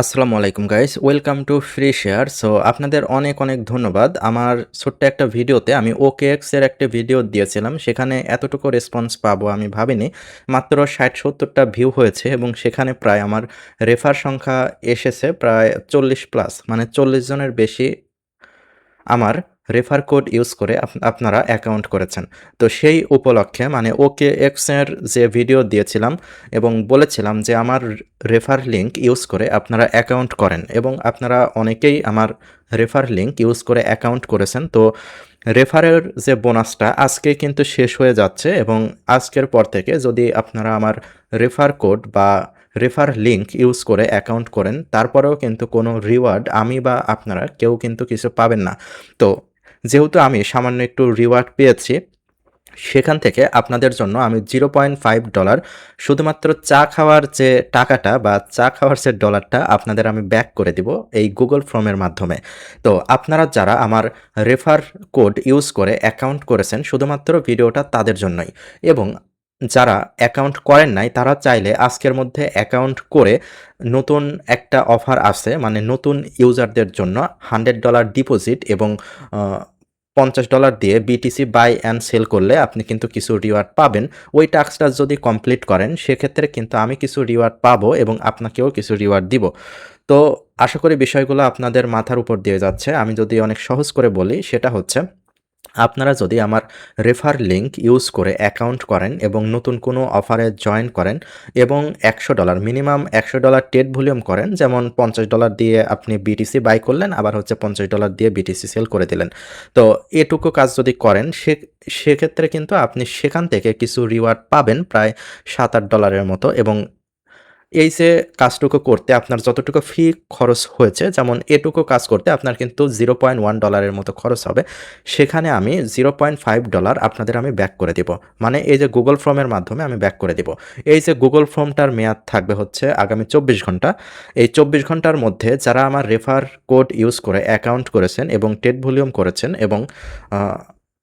আসসালামু আলাইকুম guys, welcome to free share. So আপনাদের অনেক অনেক ধন্যবাদ। আমার ছোট্ট একটা ভিডিওতে আমি OKX এর একটা ভিডিও দিয়েছিলাম, সেখানে এতটুকু রেসপন্স পাবো আমি ভাবিনি। মাত্র 60-70টা ভিউ হয়েছে এবং সেখানে প্রায় আমার রেফার সংখ্যা এসেছে প্রায় 40+, মানে 40 জনের বেশি আমার রেফার কোড ইউজ করে আপনারা অ্যাকাউন্ট করেছেন। তো সেই উপলক্ষে মানে OKX এর যে ভিডিও দিয়েছিলাম এবং বলেছিলাম যে আমার রেফার লিঙ্ক ইউজ করে আপনারা অ্যাকাউন্ট করেন, এবং আপনারা অনেকেই আমার রেফার লিঙ্ক ইউজ করে অ্যাকাউন্ট করেছেন। তো রেফারের যে বোনাসটা আজকে কিন্তু শেষ হয়ে যাচ্ছে, এবং আজকের পর থেকে যদি আপনারা আমার রেফার কোড বা রেফার লিঙ্ক ইউজ করে অ্যাকাউন্ট করেন, তারপরেও কিন্তু কোনো রিওয়ার্ড আমি বা আপনারা কেউ কিন্তু কিছু পাবেন না। তো যেহেতু আমি সামান্য একটু রিওয়ার্ড পেয়েছি, সেখান থেকে আপনাদের জন্য আমি $0.5 শুধুমাত্র চা খাওয়ার যে টাকাটা বা চা খাওয়ার যে ডলারটা আপনাদের আমি ব্যাক করে দিব এই গুগল ফর্মের মাধ্যমে। তো আপনারা যারা আমার রেফার কোড ইউজ করে অ্যাকাউন্ট করেছেন, শুধুমাত্র ভিডিওটা তাদের জন্যই, এবং যারা অ্যাকাউন্ট করেন নাই তারা চাইলে আজকের মধ্যে অ্যাকাউন্ট করে নতুন একটা অফার আছে, মানে নতুন ইউজারদের জন্য $100 ডিপোজিট এবং $50 দিয়ে বিটিসি বাই অ্যান্ড সেল করলে আপনি কিন্তু কিছু রিওয়ার্ড পাবেন। ওই টাস্কটা যদি কমপ্লিট করেন সেক্ষেত্রে কিন্তু আমি কিছু রিওয়ার্ড পাবো এবং আপনাকেও কিছু রিওয়ার্ড দিব। তো আশা করি বিষয়গুলো আপনাদের মাথার উপর দিয়ে যাচ্ছে। আমি যদি অনেক সহজ করে বলি, সেটা হচ্ছে আপনারা যদি আমার রেফার লিঙ্ক ইউজ করে অ্যাকাউন্ট করেন এবং নতুন কোনো অফারে জয়েন করেন এবং $100 মিনিমাম $100 ট্রেড ভলিউম করেন, যেমন $50 দিয়ে আপনি বিটিসি বাই করলেন, আবার হচ্ছে $50 দিয়ে বিটিসি সেল করে দিলেন। তো এটুকু কাজ যদি করেন সেক্ষেত্রে কিন্তু আপনি সেখান থেকে কিছু রিওয়ার্ড পাবেন প্রায় $7-8 মতো, এবং এই যে কাজটুকু করতে আপনার যতটুকু ফি খরচ হয়েছে, যেমন এটুকু কাজ করতে আপনার কিন্তু $0.1 মতো খরচ হবে, সেখানে আমি $0.5 আপনাদের আমি ব্যাক করে দিব। মানে এই যে গুগল ফর্মের মাধ্যমে আমি ব্যাক করে দিব। এই যে গুগল ফর্মটার মেয়াদ থাকবে হচ্ছে আগামী 24 ঘন্টা। এই 24 ঘন্টার মধ্যে যারা আমার রেফার কোড ইউজ করে অ্যাকাউন্ট করেছেন এবং ট্রেড ভলিউম করেছেন এবং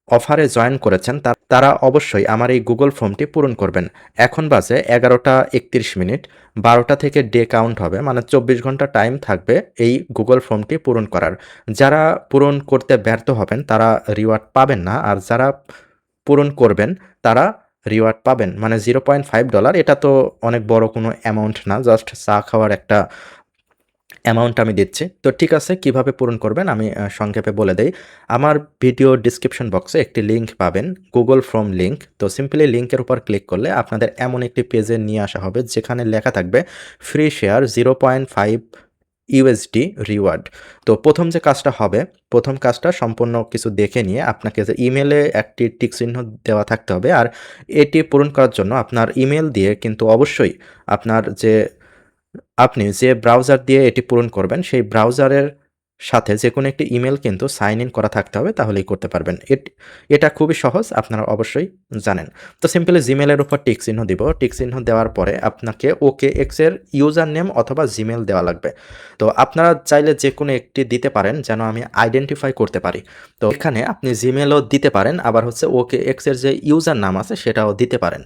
অফারে জয়েন করেছেন, তারা অবশ্যই আমার এই গুগল ফর্মটি পূরণ করবেন। এখন বাজে 11টা 31 মিনিট, 12টা থেকে ডে কাউন্ট হবে, মানে 24 ঘন্টা টাইম থাকবে এই গুগল ফর্মটি পূরণ করার। যারা পূরণ করতে ব্যর্থ হবেন তারা রিওয়ার্ড পাবেন না, আর যারা পূরণ করবেন তারা রিওয়ার্ড পাবেন। মানে $0.5 এটা তো অনেক বড় কোনো অ্যামাউন্ট না, জাস্ট চা খাওয়ার একটা অ্যামাউন্ট আমি দিচ্ছি। তো ঠিক আছে, কিভাবে পূরণ করবেন আমি সংক্ষেপে বলে দেই। আমার ভিডিও ডিসক্রিপশন বক্সে একটি লিঙ্ক পাবেন, গুগল ফর্ম লিঙ্ক। তো সিম্পলি লিঙ্কের উপর ক্লিক করলে আপনাদের এমন একটি পেজে নিয়ে আসা হবে যেখানে লেখা থাকবে ফ্রি শেয়ার $0.5 রিওয়ার্ড। তো প্রথম যে কাজটা হবে, প্রথম কাজটা সম্পূর্ণ কিছু দেখে নিয়ে আপনাকে যে ইমেলে একটি টিক চিহ্ন দেওয়া থাকতে হবে, আর এটি পূরণ করার জন্য আপনার ইমেল দিয়ে কিন্তু অবশ্যই আপনার যে আপনি যে ব্রাউজার দিয়ে এটি পূরণ করবেন, সেই ব্রাউজারের সাথে যেকোনো একটি ইমেল কিন্তু সাইন ইন করা থাকতে হবে, তাহলেই করতে পারবেন। এটা খুবই সহজ, আপনারা অবশ্যই জানেন। তো সিম্পলি জিমেলের উপর টিক চিহ্ন দিব। টিক চিহ্ন দেওয়ার পরে আপনাকে OKX এর ইউজার নেম অথবা জিমেল দেওয়া লাগবে। তো আপনারা চাইলে যেকোনো একটি দিতে পারেন যেন আমি আইডেন্টিফাই করতে পারি। তো এখানে আপনি জিমেলও দিতে পারেন, আবার হচ্ছে OKX এর যে ইউজার নাম আছে সেটাও দিতে পারেন।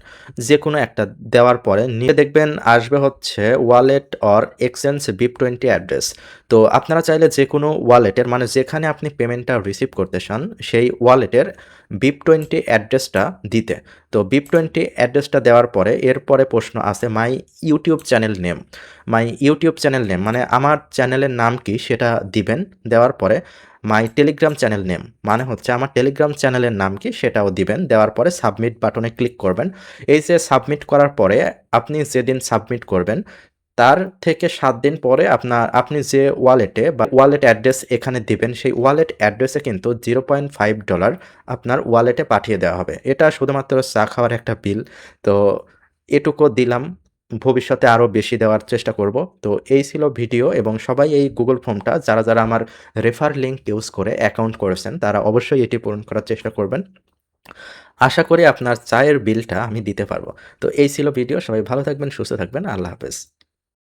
যেকোনো একটা দেওয়ার পরে নিচে দেখবেন আসবে হচ্ছে wallet or exchange BIP20 address. তো আপনারা চাইলে যেকোনো ওয়ালেটের, মানে যেখানে আপনি পেমেন্টটা রিসিভ করতে চান সেই ওয়ালেটের BIP20 অ্যাড্রেসটা দিতে। তো BIP20 অ্যাড্রেসটা দেওয়ার পরে এরপরে প্রশ্ন আছে my YouTube channel name. My YouTube channel name মানে আমার চ্যানেলের নাম কি সেটা দিবেন। দেওয়ার পরে মাই টেলিগ্রাম চ্যানেল নেম মানে হচ্ছে আমার টেলিগ্রাম চ্যানেলের নাম কি সেটাও দিবেন। দেওয়ার পরে সাবমিট বাটনে ক্লিক করবেন। এই যে সাবমিট করার পরে আপনি যেদিন সাবমিট করবেন তার থেকে 7 দিন পরে আপনি যে ওয়ালেটে বা ওয়ালেট অ্যাড্রেস এখানে দিবেন, সেই ওয়ালেট অ্যাড্রেসে কিন্তু $0.5 আপনার ওয়ালেটে পাঠিয়ে দেওয়া হবে। এটা শুধুমাত্র চা খাওয়ার একটা বিল। তো এটুকু দিলাম, ভবিষ্যতে আরও বেশি দেওয়ার চেষ্টা করব। তো এই ছিল ভিডিও, এবং সবাই এই গুগল ফর্মটা যারা আমার রেফার লিঙ্ক ইউজ করে অ্যাকাউন্ট করেছেন তারা অবশ্যই এটি পূরণ করার চেষ্টা করবেন। আশা করি আপনার চায়ের বিলটা আমি দিতে পারবো। তো এই ছিল ভিডিও। সবাই ভালো থাকবেন, সুস্থ থাকবেন। আল্লাহ হাফেজ।